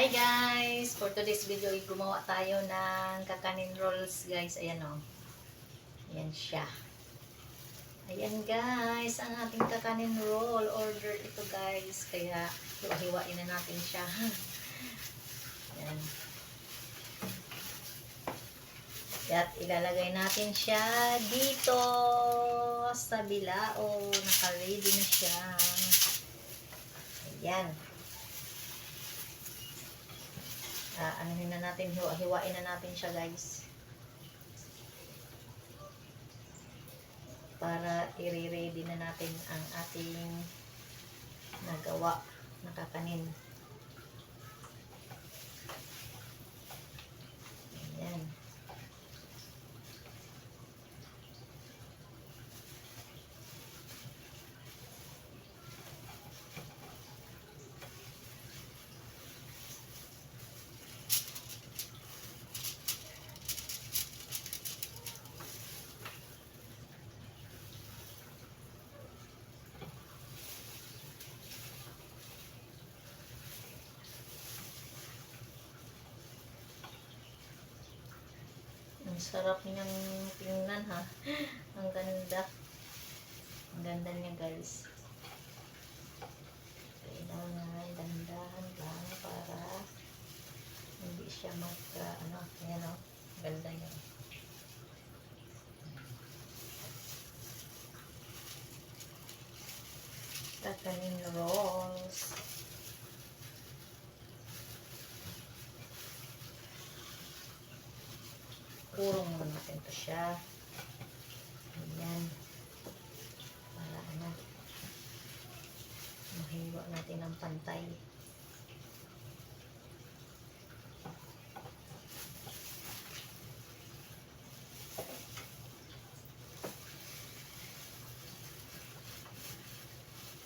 Hi guys! For today's video, gumawa tayo ng kakanin rolls guys. Ayan o. Ayan siya. Ayan guys, ang ating kakanin roll. Order ito guys. Kaya hiwa-hiwain na natin siya. Ayan. At ilalagay natin siya dito sa bilao. Naka-ready na siya. Ayan. Anuhin na natin, hiwain na natin siya guys. Para i-ready na natin ang ating nagawa na kakanin. Ayan. Ang sarap niyang tingnan ha. Ang ganda. Ang ganda niya guys. Kailangan dandahan lang para hindi siya ayan o. Ganda niya. Kakanin rolls. Kurong naman natin ito siya. Ayan. Para mahiwa natin ng pantay.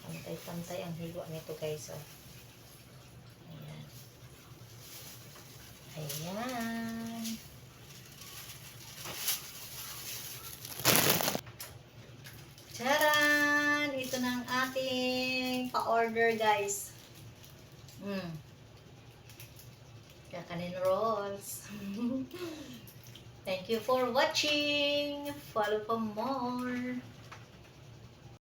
Pantay-pantay ang hiwa nito guys. Oh. Ayan. Ayan. Charan! Ito na ang ating pa-order guys. Kakanin rolls. Thank you for watching. Follow for more.